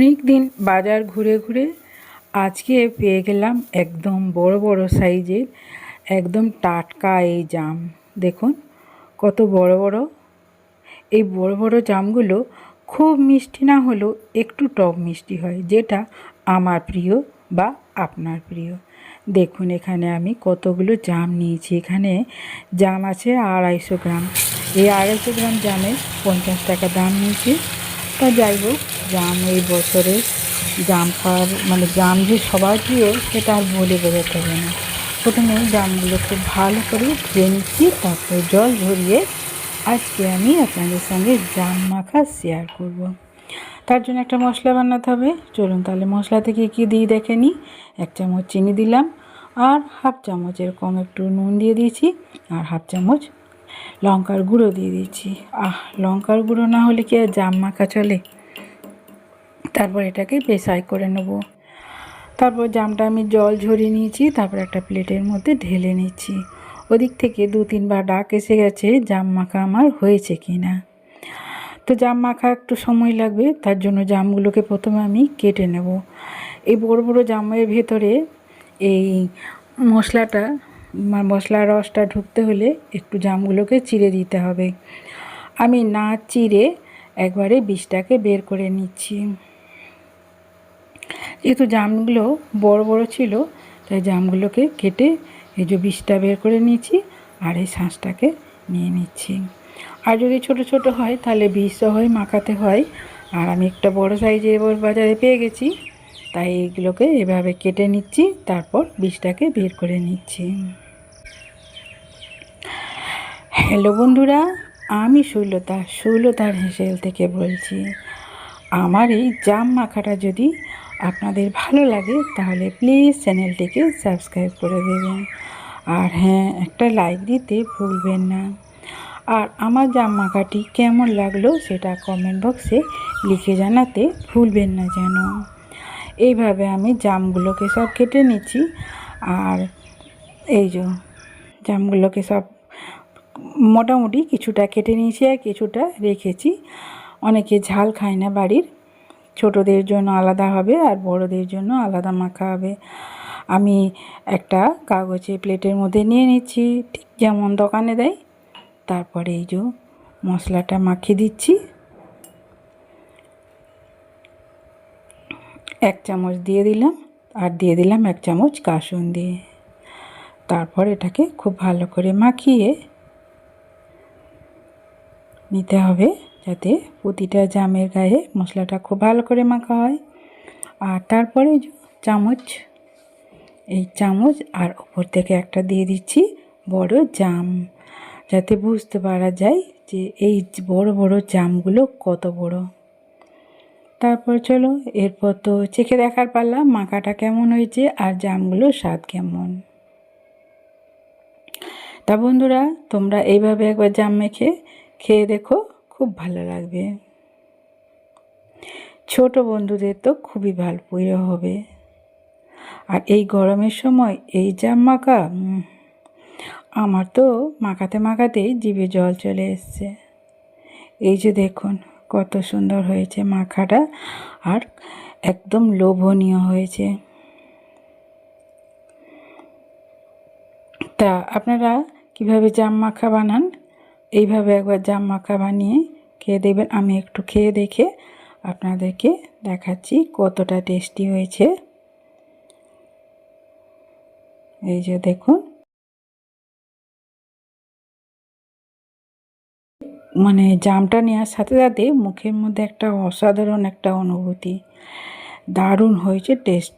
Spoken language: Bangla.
অনেক দিন বাজার ঘুরে ঘুরে আজকে পেয়ে গেলাম একদম বড় বড় সাইজের একদম টাটকা এই জাম। দেখুন কত বড় বড়। এই বড় বড় জামগুলো খুব মিষ্টি না হলেও একটু টক মিষ্টি হয়, যেটা আমার প্রিয় বা আপনার প্রিয়। দেখুন এখানে আমি কতগুলো জাম নিয়েছি। এখানে জাম আছে 250 গ্রাম। এই 250 গ্রাম জামের 50 টাকা দাম নিয়েছি। তা যাই হোক, জাম এই বছরে জাম খাওয়ার জাম যে সবার প্রিয় সেটা আর বলে বোঝাতে হবে না। প্রথমে জামগুলো খুব ভালো করে ধুয়ে নিচ্ছি, তারপর জল ঝরিয়ে আজকে আমি আপনাদের সঙ্গে জাম মাখা শেয়ার করব। তার জন্য একটা মশলা বানাতে হবে। চলুন তাহলে মশলাতে কী দিই দেখে নিই। 1 চামচ চিনি দিলাম, আর 1/2 চামচ এরকম একটু নুন দিয়ে দিয়েছি, আর 1/2 চামচ লঙ্কার গুঁড়ো দিয়ে দিচ্ছি। লঙ্কার গুঁড়ো না হলে কি আর জাম মাখা চলে। তারপর এটাকে পেশাই করে নেব। তারপর জামটা আমি জল ঝরিয়ে নিয়েছি, তারপর একটা প্লেটের মধ্যে ঢেলে নিচ্ছি। ওদিক থেকে 2-3 বার ডাক এসে গেছে জাম মাখা আমার হয়েছে কি না। তো জাম মাখা একটু সময় লাগবে, তার জন্য জামগুলোকে প্রথমে আমি কেটে নেব। এই বড় বড় জামের ভেতরে এই মশলার রসটা ঢুকতে হলে একটু জামগুলোকে চিড়ে দিতে হবে। আমি না চিড়ে একবারে বীজটাকে বের করে নিচ্ছি। যেহেতু জামগুলো বড় বড় ছিল, তাই জামগুলোকে কেটে এই যে বীজটা বের করে নিচ্ছি, আর এই শাঁসটাকে নিয়ে নিচ্ছি। আর যদি ছোট ছোট হয় তাহলে বীজ সহই মাখাতে হয়। আর আমি একটা বড় সাইজের বাজারে পেয়ে গেছি, তাই এইগুলোকে এভাবে কেটে নিচ্ছি, তারপর বীজটাকে বের করে নিচ্ছি। হ্যালো বন্ধুরা, আমি শৈলতার হেসেল থেকে বলছি। আমার এই জাম মাখাটা যদি আপনাদের ভালো লাগে তাহলে প্লিজ চ্যানেলটিকে সাবস্ক্রাইব করে দেবেন, আর হ্যাঁ, একটা লাইক দিতে ভুলবেন না। আর আমার জাম মাখাটি কেমন লাগলো সেটা কমেন্ট বক্সে লিখে জানাতে ভুলবেন না যেন। এইভাবে আমি জামগুলোকে সব কেটে নিচ্ছি। আর এই যে জামগুলোকে সব মোটামুটি কিছুটা কেটে নিয়েছি আর কিছুটা রেখেছি। অনেকে ঝাল খায় না বাড়ির, ছোটদের জন্য আলাদা হবে আর বড়দের জন্য আলাদা মাখা হবে। আমি একটা কাগজে প্লেটের মধ্যে নিয়ে নিচ্ছি, ঠিক যেমন দোকানে দেয়। তারপরে এই যে মশলাটা মাখিয়ে দিচ্ছি। 1 চামচ দিয়ে দিলাম, আর দিয়ে দিলাম 1 চামচ কাসুন্দি। তারপর এটাকে খুব ভালো করে মাখিয়ে নিতে হবে, যাতে প্রতিটা জামের গায়ে মশলাটা খুব ভালো করে মাখা হয়। আর তারপরে এই চামচ আর উপর থেকে একটা দিয়ে দিচ্ছি বড় জাম, যাতে বুঝতে পারা যায় যে এই বড় বড় জামগুলো কত বড়। তারপর চলো, এরপর তো চেখে দেখার পালা মাখাটা কেমন হয়েছে আর জামগুলোর স্বাদ কেমন। তা বন্ধুরা, তোমরা এইভাবে একবার জাম মেখে খেয়ে দেখো, খুব ভালো লাগবে। ছোট বন্ধুদের তো খুবই প্রিয় হবে। আর এই গরমের সময় এই জাম মাখা, আমার তো মাখাতে মাখাতেই জিভে জল চলে এসছে। এই যে দেখুন কত সুন্দর হয়েছে মাখাটা, আর একদম লোভনীয় হয়েছে। তা আপনারা কিভাবে জাম মাখা বানান, এইভাবে একবার জাম মাখা বানিয়ে খেয়ে দেখবেন। আমি একটু খেয়ে দেখে আপনাদেরকে দেখাচ্ছি কতটা টেস্টি হয়েছে। এই যে দেখুন, জামটা নেওয়ার সাথে সাথে মুখের মধ্যে একটা অসাধারণ একটা অনুভূতি, দারুণ হয়েছে টেস্ট।